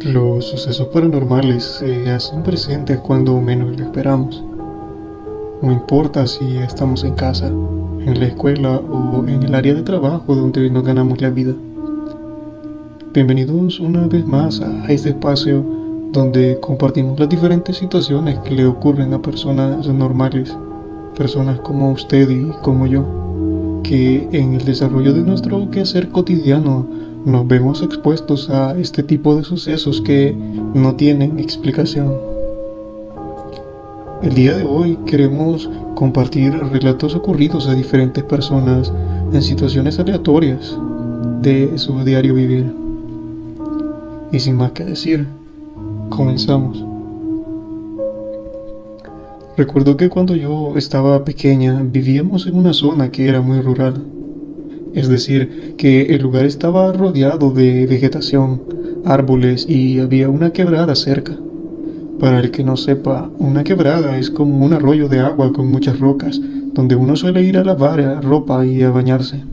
Los sucesos paranormales se hacen presentes cuando menos lo esperamos. No importa si estamos en casa, en la escuela o en el área de trabajo donde nos ganamos la vida. Bienvenidos una vez más a este espacio donde compartimos las diferentes situaciones que le ocurren a personas normales, personas como usted y como yo, que en el desarrollo de nuestro quehacer cotidiano nos vemos expuestos a este tipo de sucesos que no tienen explicación. El día de hoy queremos compartir relatos ocurridos a diferentes personas en situaciones aleatorias de su diario vivir. Y sin más que decir, comenzamos. Recuerdo que cuando yo estaba pequeña vivíamos en una zona que era muy rural. Es decir, que el lugar estaba rodeado de vegetación, árboles y había una quebrada cerca. Para el que no sepa, una quebrada es como un arroyo de agua con muchas rocas, donde uno suele ir a lavar ropa y a bañarse.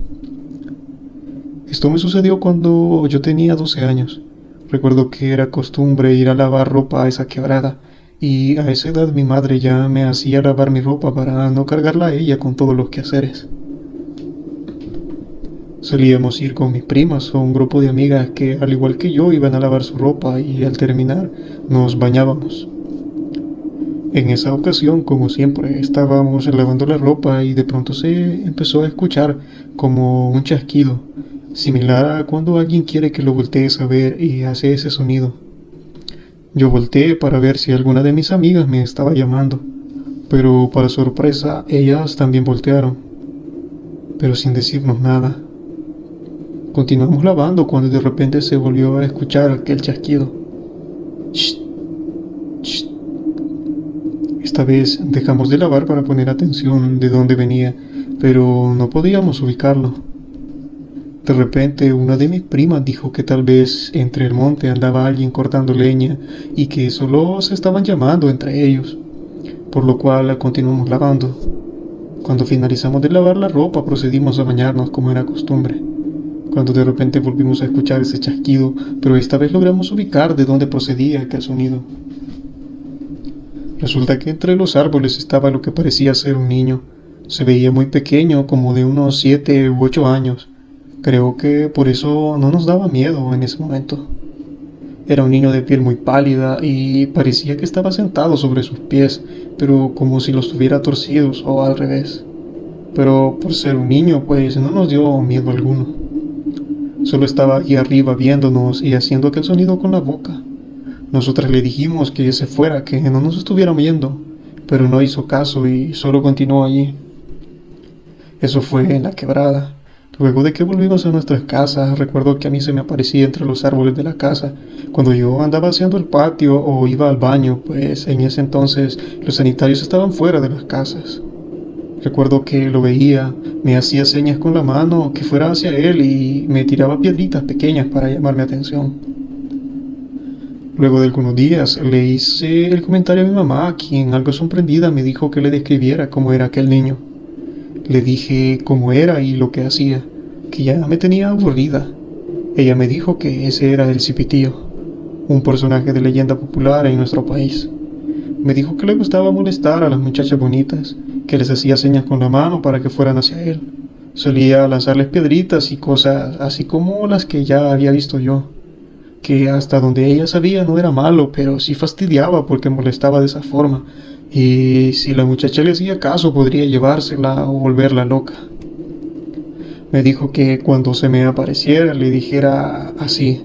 Esto me sucedió cuando yo tenía 12 años. Recuerdo que era costumbre ir a lavar ropa a esa quebrada, y a esa edad mi madre ya me hacía lavar mi ropa para no cargarla a ella con todos los quehaceres. Solíamos ir con mis primas o un grupo de amigas que, al igual que yo, iban a lavar su ropa y al terminar nos bañábamos. En esa ocasión, como siempre, estábamos lavando la ropa y de pronto se empezó a escuchar como un chasquido, similar a cuando alguien quiere que lo voltees a ver y hace ese sonido. Yo volteé para ver si alguna de mis amigas me estaba llamando, pero para sorpresa ellas también voltearon, pero sin decirnos nada. Continuamos lavando cuando de repente se volvió a escuchar aquel chasquido. Shh, shh. Esta vez dejamos de lavar para poner atención de dónde venía, pero no podíamos ubicarlo. De repente una de mis primas dijo que tal vez entre el monte andaba alguien cortando leña y que solo se estaban llamando entre ellos, por lo cual continuamos lavando. Cuando finalizamos de lavar la ropa procedimos a bañarnos como era costumbre, cuando de repente volvimos a escuchar ese chasquido, pero esta vez logramos ubicar de dónde procedía aquel sonido. Resulta que entre los árboles estaba lo que parecía ser un niño. Se veía muy pequeño, como de unos 7 u 8 años. Creo que por eso no nos daba miedo en ese momento. Era un niño de piel muy pálida y parecía que estaba sentado sobre sus pies, pero como si los tuviera torcidos o al revés. Pero por ser un niño, pues no nos dio miedo alguno. Solo estaba allí arriba viéndonos y haciendo aquel sonido con la boca. Nosotras le dijimos que se fuera, que no nos estuviera viendo, pero no hizo caso y solo continuó allí. Eso fue en la quebrada. Luego de que volvimos a nuestras casas, recuerdo que a mí se me aparecía entre los árboles de la casa, cuando yo andaba haciendo el patio o iba al baño, pues en ese entonces los sanitarios estaban fuera de las casas. Recuerdo que lo veía, me hacía señas con la mano que fuera hacia él y me tiraba piedritas pequeñas para llamar mi atención. Luego de algunos días le hice el comentario a mi mamá, quien algo sorprendida me dijo que le describiera cómo era aquel niño. Le dije cómo era y lo que hacía, que ya me tenía aburrida. Ella me dijo que ese era el Cipitío, un personaje de leyenda popular en nuestro país. Me dijo que le gustaba molestar a las muchachas bonitas, que les hacía señas con la mano para que fueran hacia él. Solía lanzarles piedritas y cosas así como las que ya había visto yo, que hasta donde ella sabía no era malo, pero sí fastidiaba porque molestaba de esa forma, y si la muchacha le hacía caso podría llevársela o volverla loca. Me dijo que cuando se me apareciera le dijera así: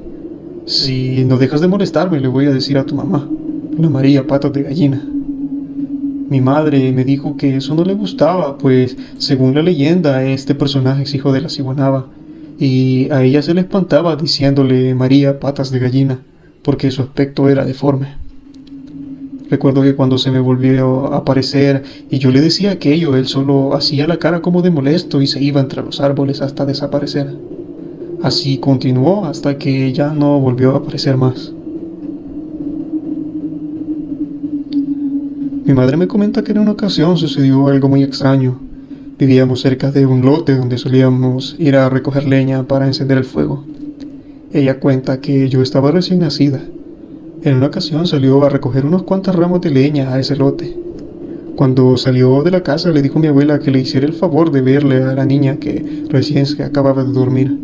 si no dejas de molestarme le voy a decir a tu mamá, la María Patas de Gallina. Mi madre me dijo que eso no le gustaba, pues según la leyenda este personaje es hijo de la ciguanaba, y a ella se le espantaba diciéndole María Patas de Gallina, porque su aspecto era deforme. Recuerdo que cuando se me volvió a aparecer y yo le decía aquello, él solo hacía la cara como de molesto y se iba entre los árboles hasta desaparecer. Así continuó hasta que ya no volvió a aparecer más. Mi madre me comenta que en una ocasión sucedió algo muy extraño. Vivíamos cerca de un lote donde solíamos ir a recoger leña para encender el fuego. Ella cuenta que yo estaba recién nacida En una ocasión salió a recoger unos cuantos ramos de leña a ese lote. Cuando salió de la casa le dijo a mi abuela que le hiciera el favor de verle a la niña que recién se acababa de dormir,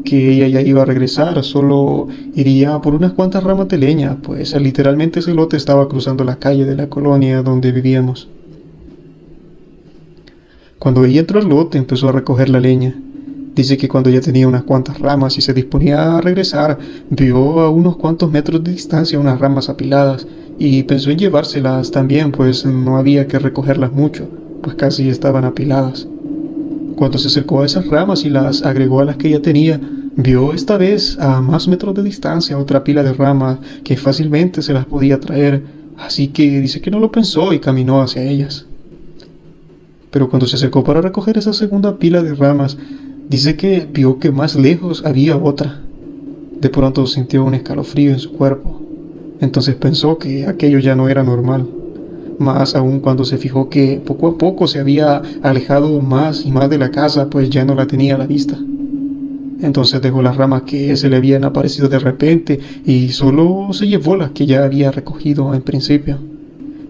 que ella ya iba a regresar, solo iría por unas cuantas ramas de leña, pues literalmente ese lote estaba cruzando la calle de la colonia donde vivíamos. Cuando ella entró al lote empezó a recoger la leña. Dice que cuando ya tenía unas cuantas ramas y se disponía a regresar, vio a unos cuantos metros de distancia unas ramas apiladas y pensó en llevárselas también, pues no había que recogerlas mucho, pues casi estaban apiladas. Cuando se acercó a esas ramas y las agregó a las que ya tenía, vio esta vez a más metros de distancia otra pila de ramas que fácilmente se las podía traer, así que dice que no lo pensó y caminó hacia ellas. Pero cuando se acercó para recoger esa segunda pila de ramas, dice que vio que más lejos había otra. De pronto sintió un escalofrío en su cuerpo. Entonces pensó que aquello ya no era normal. Más aún cuando se fijó que poco a poco se había alejado más y más de la casa, pues ya no la tenía a la vista. Entonces dejó las ramas que se le habían aparecido de repente y solo se llevó las que ya había recogido en principio.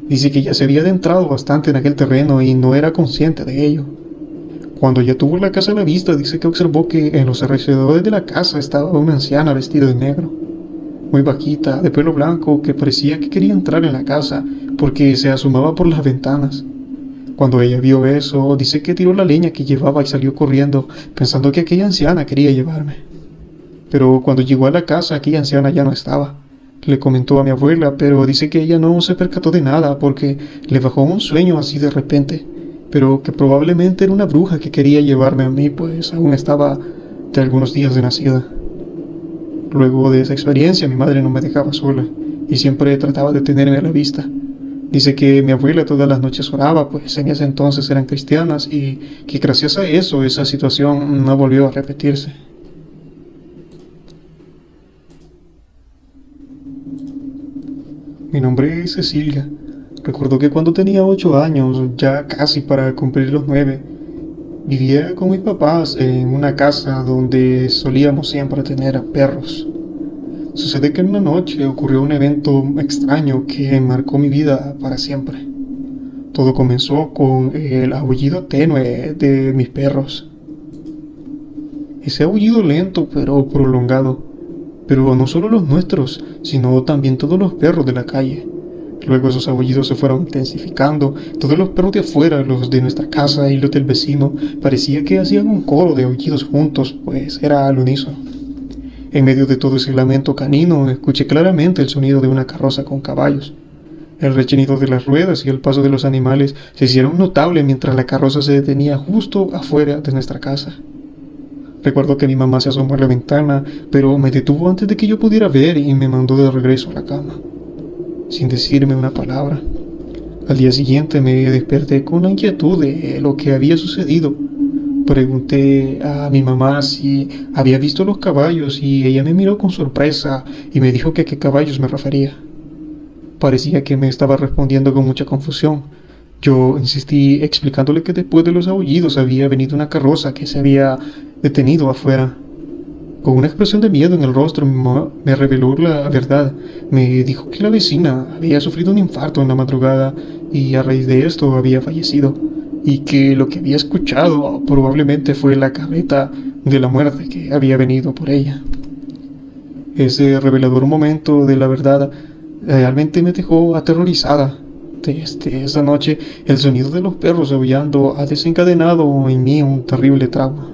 Dice que ya se había adentrado bastante en aquel terreno y no era consciente de ello. Cuando ya tuvo la casa a la vista, dice que observó que en los alrededores de la casa estaba una anciana vestida de negro, muy bajita, de pelo blanco, que parecía que quería entrar en la casa porque se asomaba por las ventanas. Cuando ella vio eso, dice que tiró la leña que llevaba y salió corriendo, pensando que aquella anciana quería llevarme. Pero cuando llegó a la casa, aquella anciana ya no estaba. Le comentó a mi abuela, pero dice que ella no se percató de nada porque le bajó un sueño así de repente, pero que probablemente era una bruja que quería llevarme a mí, pues aún estaba de algunos días de nacida. Luego de esa experiencia, mi madre no me dejaba sola y siempre trataba de tenerme a la vista. Dice que mi abuela todas las noches oraba, pues en ese entonces eran cristianas, y que gracias a eso esa situación no volvió a repetirse. Mi nombre es Cecilia. Recuerdo que cuando tenía 8 años, ya casi para cumplir los 9, vivía con mis papás en una casa donde solíamos siempre tener perros. Sucede que en una noche ocurrió un evento extraño que marcó mi vida para siempre. Todo comenzó con el aullido tenue de mis perros. Ese aullido lento pero prolongado, pero no solo los nuestros, sino también todos los perros de la calle. Luego esos aullidos se fueron intensificando, todos los perros de afuera, los de nuestra casa y los del vecino, parecía que hacían un coro de aullidos juntos, pues era al unísono. En medio de todo ese lamento canino, escuché claramente el sonido de una carroza con caballos. El rechinido de las ruedas y el paso de los animales se hicieron notables mientras la carroza se detenía justo afuera de nuestra casa. Recuerdo que mi mamá se asomó a la ventana, pero me detuvo antes de que yo pudiera ver y me mandó de regreso a la cama, sin decirme una palabra. Al día siguiente me desperté con la inquietud de lo que había sucedido. Pregunté a mi mamá si había visto los caballos y ella me miró con sorpresa y me dijo que a qué caballos me refería. Parecía que me estaba respondiendo con mucha confusión. Yo insistí explicándole que después de los aullidos había venido una carroza que se había detenido afuera. Con una expresión de miedo en el rostro, mi mamá me reveló la verdad. Me dijo que la vecina había sufrido un infarto en la madrugada y a raíz de esto había fallecido, y que lo que había escuchado probablemente fue la carreta de la muerte que había venido por ella. Ese revelador momento de la verdad realmente me dejó aterrorizada. Desde esa noche, el sonido de los perros aullando ha desencadenado en mí un terrible trauma.